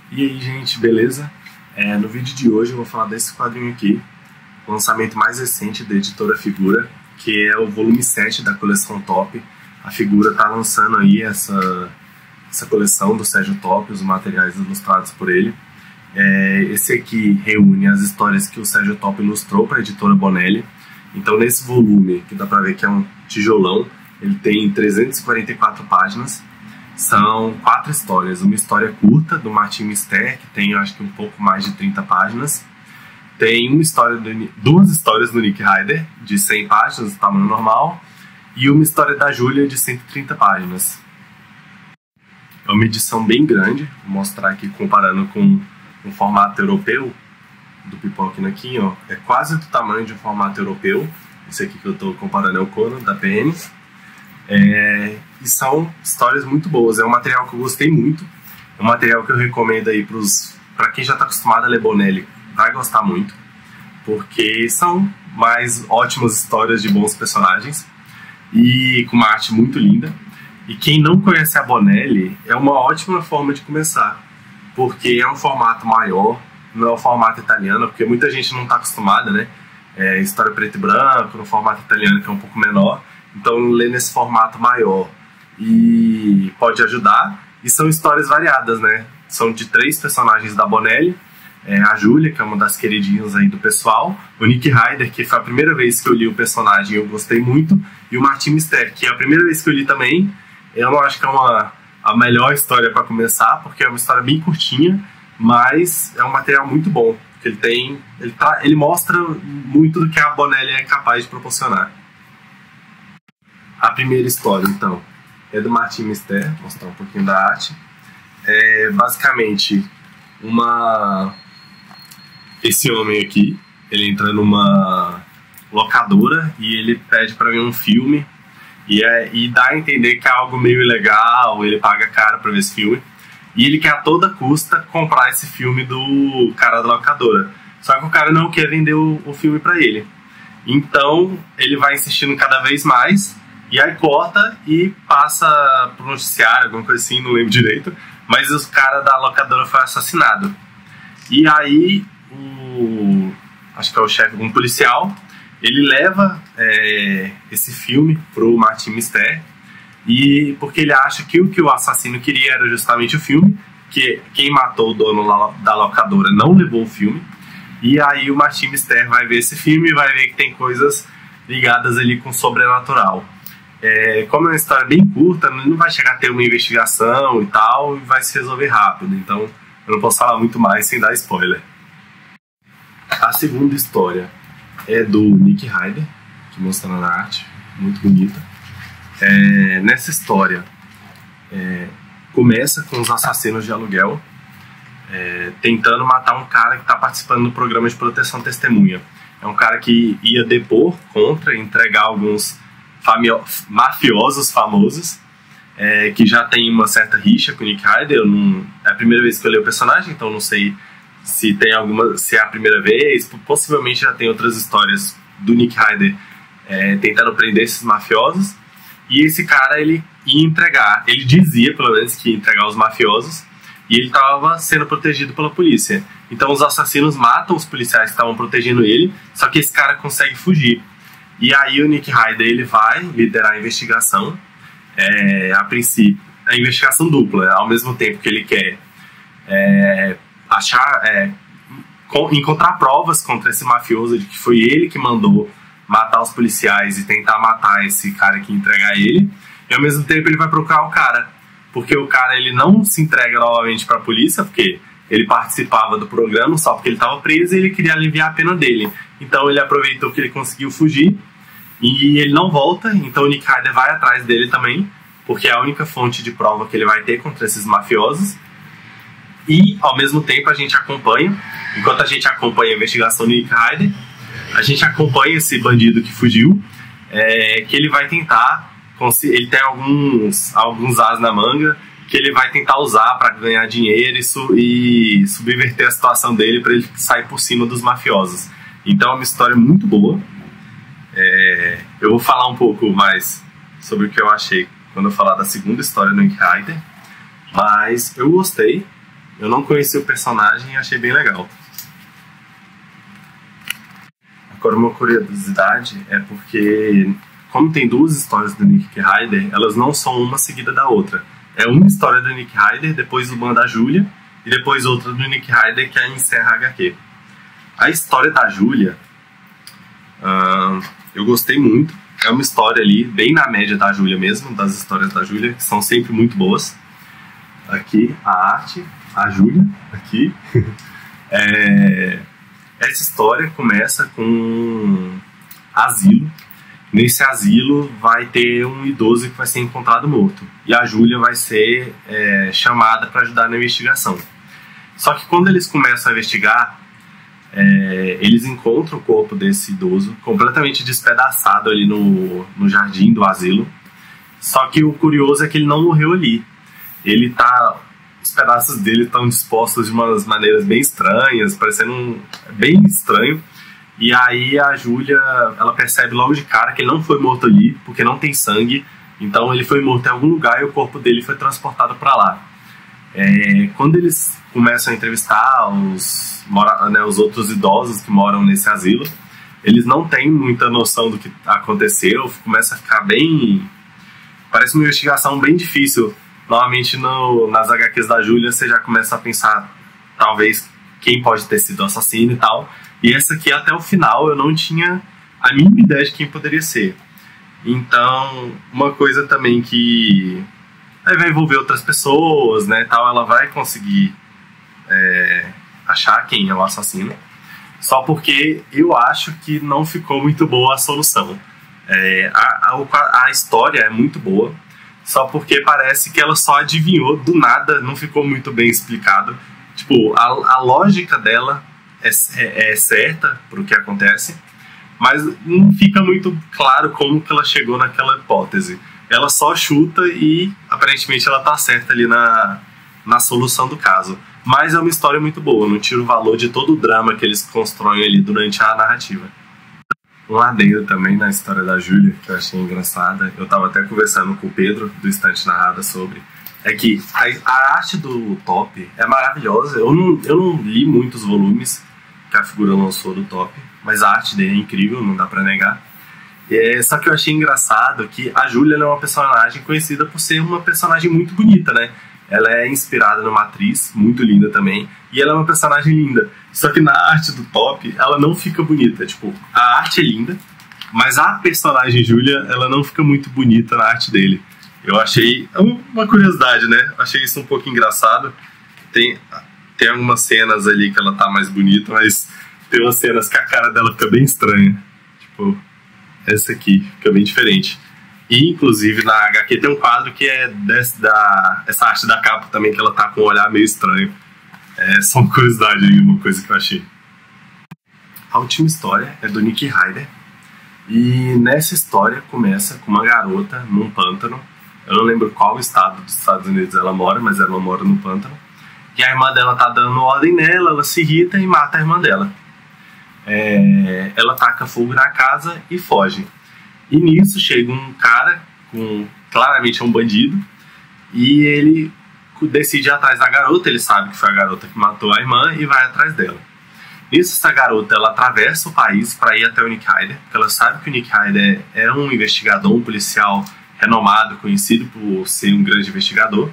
E aí, gente, beleza? No vídeo de hoje eu vou falar desse quadrinho aqui, o lançamento mais recente da editora Figura, que é o volume 7 da coleção Top. A Figura tá lançando aí essa coleção do Sérgio Top, os materiais ilustrados por ele. Esse aqui reúne as histórias que o Sérgio Top ilustrou para a editora Bonelli. Então, nesse volume, que dá pra ver que é um tijolão, ele tem 344 páginas. São 4 histórias. Uma história curta do Martin Mister, que tem, eu acho que um pouco mais de 30 páginas. Tem duas histórias do Nick Ryder, de 100 páginas, do tamanho normal. E uma história da Júlia, de 130 páginas. É uma edição bem grande. Vou mostrar aqui comparando com o formato europeu do Pipoquinho aqui, ó. É quase do tamanho de um formato europeu. Esse aqui que eu estou comparando é o Conan, da PN. E são histórias muito boas. É um material que eu gostei muito. É um material que eu recomendo aí para quem já está acostumado a ler Bonelli. Vai gostar muito, porque são mais ótimas histórias de bons personagens e com uma arte muito linda. E quem não conhece a Bonelli, é uma ótima forma de começar, porque é um formato maior, não é o formato italiano, porque muita gente não está acostumada, né? História preto e branco, no formato italiano, que é um pouco menor. Então, ler nesse formato maior e pode ajudar. E são histórias variadas, né? São de 3 personagens da Bonelli. A Júlia, que é uma das queridinhas aí do pessoal. O Nick Ryder, que foi a primeira vez que eu li o personagem e eu gostei muito. E o Martin Mister, que é a primeira vez que eu li também. Eu não acho que é a melhor história para começar, porque é uma história bem curtinha, mas é um material muito bom. Ele mostra muito do que a Bonelli é capaz de proporcionar. A primeira história, então, é do Martin Mister. Vou mostrar um pouquinho da arte. Basicamente, esse homem aqui, ele entra numa locadora e ele pede para ver um filme e dá a entender que é algo meio ilegal, ele paga caro para ver esse filme. E ele quer a toda custa comprar esse filme do cara da locadora. Só que o cara não quer vender o filme para ele. Então, ele vai insistindo cada vez mais. E aí corta e passa pro noticiário, alguma coisa assim, não lembro direito. Mas o cara da locadora foi assassinado. E aí, acho que é o chefe, um policial, ele leva esse filme pro Martin Mister. Porque ele acha que o que o assassino queria era justamente o filme. Que quem matou o dono da locadora não levou o filme. E aí o Martin Mister vai ver esse filme e vai ver que tem coisas ligadas ali com o sobrenatural. Como é uma história bem curta, não vai chegar a ter uma investigação e tal, e vai se resolver rápido. Então eu não posso falar muito mais sem dar spoiler. A segunda história é do Nick Ryder, que mostra na arte, muito bonita. Nessa história começa com os assassinos de aluguel tentando matar um cara que está participando do programa de proteção testemunha. É um cara que ia depor contra e entregar alguns mafiosos famosos que já tem uma certa rixa com o Nick Ryder. É a primeira vez que eu leio o personagem, então não sei se é a primeira vez. Possivelmente já tem outras histórias do Nick Ryder tentando prender esses mafiosos. E esse cara, ele ia entregar, ele dizia pelo menos que ia entregar os mafiosos, e ele estava sendo protegido pela polícia. Então os assassinos matam os policiais que estavam protegendo ele, só que esse cara consegue fugir. E aí o Nick Ryder, ele vai liderar a investigação, a princípio, a investigação dupla, ao mesmo tempo que ele quer encontrar provas contra esse mafioso de que foi ele que mandou matar os policiais e tentar matar esse cara que entregar ele, e ao mesmo tempo ele vai procurar o cara, porque o cara, ele não se entrega novamente para a polícia, porque ele participava do programa só porque ele estava preso e ele queria aliviar a pena dele. Então ele aproveitou que ele conseguiu fugir e ele não volta. Então o Nick Ryder vai atrás dele também, porque é a única fonte de prova que ele vai ter contra esses mafiosos. E ao mesmo tempo enquanto a gente acompanha a investigação do Nick Ryder, a gente acompanha esse bandido que fugiu, que ele vai tentar, ele tem alguns as na manga, que ele vai tentar usar para ganhar dinheiro e subverter a situação dele para ele sair por cima dos mafiosos. Então é uma história muito boa. Eu vou falar um pouco mais sobre o que eu achei quando eu falar da segunda história do Nick Ryder, mas eu gostei. Eu não conheci o personagem e achei bem legal. Agora, uma curiosidade é porque, como tem duas histórias do Nick Ryder, elas não são uma seguida da outra. É uma história do Nick Ryder, depois uma da Julia, e depois outra do Nick Ryder, que encerra a HQ. A história da Julia, eu gostei muito. É uma história ali, bem na média da Julia mesmo, das histórias da Julia, que são sempre muito boas. Aqui, a arte, a Julia, aqui. Essa história começa com um asilo. Nesse asilo vai ter um idoso que vai ser encontrado morto. E a Julia vai ser chamada para ajudar na investigação. Só que quando eles começam a investigar, eles encontram o corpo desse idoso completamente despedaçado ali no jardim do asilo. Só que o curioso é que ele não morreu ali. Os pedaços dele estão dispostos de umas maneiras bem estranhas, parecendo bem estranho. E aí a Julia, ela percebe logo de cara que ele não foi morto ali, porque não tem sangue. Então ele foi morto em algum lugar e o corpo dele foi transportado para lá. Quando eles começam a entrevistar os outros idosos que moram nesse asilo, eles não têm muita noção do que aconteceu. Começa a ficar bem... Parece uma investigação bem difícil. Normalmente nas HQs da Julia você já começa a pensar talvez quem pode ter sido o assassino e tal. E essa aqui até o final eu não tinha a mínima ideia de quem poderia ser. Então, uma coisa também que vai envolver outras pessoas, né, tal, ela vai conseguir achar quem é o assassino. Só porque eu acho que não ficou muito boa a solução. A história é muito boa, só porque parece que ela só adivinhou do nada, não ficou muito bem explicado. Tipo, a lógica dela é certa para o que acontece, mas não fica muito claro como que ela chegou naquela hipótese. Ela só chuta e aparentemente ela tá certa ali na solução do caso. Mas é uma história muito boa, não tira o valor de todo o drama que eles constroem ali durante a narrativa. Um adendo também na história da Julia, que eu achei engraçada, eu tava até conversando com o Pedro, do Estante Narrada, sobre... É que a arte do Top é maravilhosa. Eu não li muitos volumes que a figura lançou do Top, mas a arte dele é incrível, não dá pra negar. Só que eu achei engraçado que a Julia é uma personagem conhecida por ser uma personagem muito bonita, né? Ela é inspirada numa atriz muito linda também, e ela é uma personagem linda. Só que na arte do Top, ela não fica bonita. Tipo, a arte é linda, mas a personagem Julia, ela não fica muito bonita na arte dele. Eu achei uma curiosidade, né? Achei isso um pouco engraçado. Tem algumas cenas ali que ela tá mais bonita, mas tem umas cenas que a cara dela fica bem estranha. Tipo, essa aqui fica bem diferente. E, inclusive, na HQ tem um quadro que é essa arte da capa também, que ela tá com um olhar meio estranho. Só uma curiosidade aí, uma coisa que eu achei. A última história é do Nick Ryder. E nessa história começa com uma garota num pântano. Eu não lembro qual estado dos Estados Unidos ela mora, mas ela mora no pântano. E a irmã dela tá dando ordem nela, ela se irrita e mata a irmã dela. Ela taca fogo na casa e foge. E nisso chega um cara, claramente é um bandido, e ele decide ir atrás da garota. Ele sabe que foi a garota que matou a irmã e vai atrás dela. Nisso, essa garota, ela atravessa o país para ir até o Nick Ryder, porque ela sabe que o Nick Ryder é um investigador, um policial renomado, conhecido por ser um grande investigador,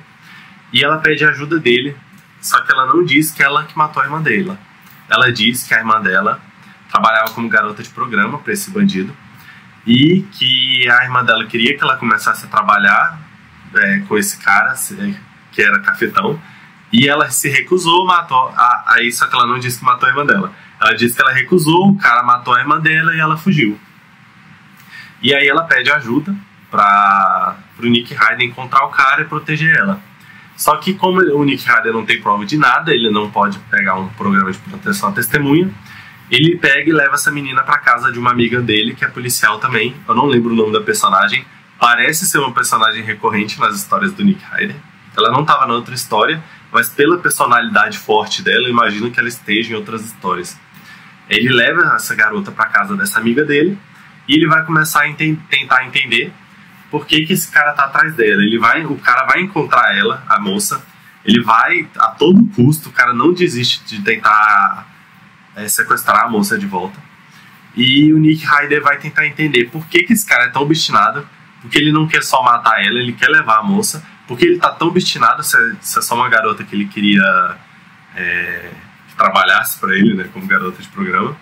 e ela pede ajuda dele. Só que ela não diz que ela que matou a irmã dela. Ela diz que a irmã dela trabalhava como garota de programa para esse bandido, e que a irmã dela queria que ela começasse a trabalhar com esse cara, que era cafetão, e ela se recusou, matou. Aí só que ela não disse que matou a irmã dela. Ela disse que ela recusou, o cara matou a irmã dela e ela fugiu. E aí ela pede ajuda para o Nick Ryder encontrar o cara e proteger ela. Só que como o Nick Ryder não tem prova de nada, ele não pode pegar um programa de proteção à testemunha, ele pega e leva essa menina para casa de uma amiga dele, que é policial também. Eu não lembro o nome da personagem. Parece ser uma personagem recorrente nas histórias do Nick Ryder. Ela não estava na outra história, mas pela personalidade forte dela, eu imagino que ela esteja em outras histórias. Ele leva essa garota para casa dessa amiga dele e ele vai começar a tentar entender por que esse cara tá atrás dela. O cara vai encontrar ela, a moça, Ele vai a todo custo, o cara não desiste de tentar sequestrar a moça de volta. E o Nick Ryder vai tentar entender por que esse cara é tão obstinado, porque ele não quer só matar ela, ele quer levar a moça, porque ele tá tão obstinado, se é só uma garota que ele queria que trabalhasse pra ele, né, como garota de programa.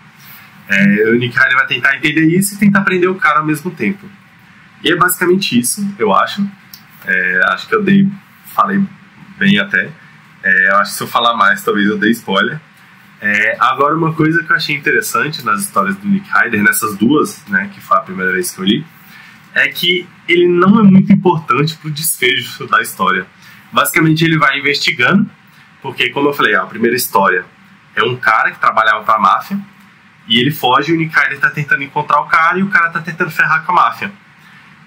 O Nick Ryder vai tentar entender isso e tentar prender o cara ao mesmo tempo. E é basicamente isso, eu acho. Acho que eu falei bem até. Eu acho que se eu falar mais, talvez eu dê spoiler. Agora, uma coisa que eu achei interessante nas histórias do Nick Ryder, nessas duas, né, que foi a primeira vez que eu li, é que ele não é muito importante pro desfecho da história. Basicamente, ele vai investigando, porque, como eu falei, a primeira história é um cara que trabalhava pra máfia, e ele foge e o Nick Ryder tá tentando encontrar o cara, e o cara tá tentando ferrar com a máfia.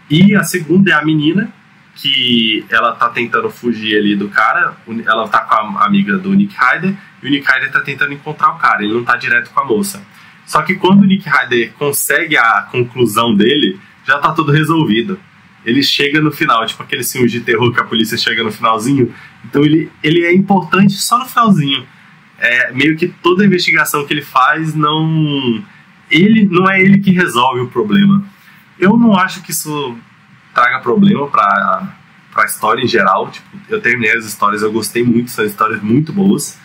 E a segunda é a menina, que ela tá tentando fugir ali do cara, ela tá com a amiga do Nick Ryder, e o Nick Ryder tá tentando encontrar o cara, ele não tá direto com a moça. Só que quando o Nick Ryder consegue a conclusão dele, já tá tudo resolvido. Ele chega no final, tipo aqueles filmes de terror que a polícia chega no finalzinho, então ele é importante só no finalzinho. Meio que toda a investigação que ele faz, não é ele que resolve o problema. Eu não acho que isso traga problema pra história em geral. Tipo, eu terminei as histórias, eu gostei muito, são histórias muito boas,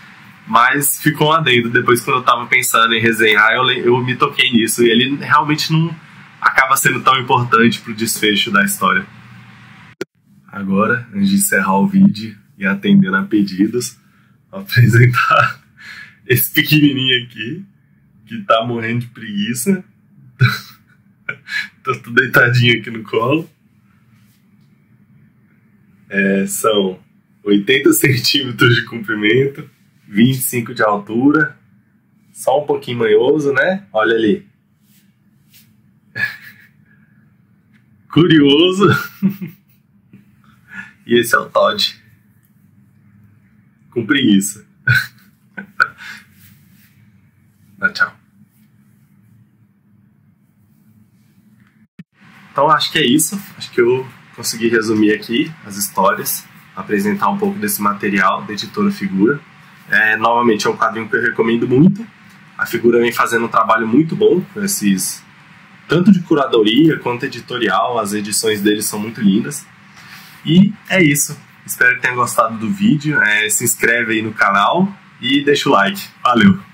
mas ficou um adendo. Depois, quando eu tava pensando em resenhar, eu me toquei nisso, e ele realmente não acaba sendo tão importante pro desfecho da história. Agora, antes de encerrar o vídeo e atendendo a pedidos, vou apresentar esse pequenininho aqui, que tá morrendo de preguiça. Tô tudo deitadinho aqui no colo. São 80 centímetros de comprimento, 25 de altura, só um pouquinho manhoso, né? Olha ali. Curioso. E esse é o Todd. Com preguiça. Tchau. Então acho que é isso. Acho que eu consegui resumir aqui as histórias, apresentar um pouco desse material da editora Figura. Novamente, é um quadrinho que eu recomendo muito. A Figura vem fazendo um trabalho muito bom com esses, tanto de curadoria quanto editorial. As edições deles são muito lindas. E é isso. Espero que tenha gostado do vídeo. Se inscreve aí no canal e deixa o like. Valeu!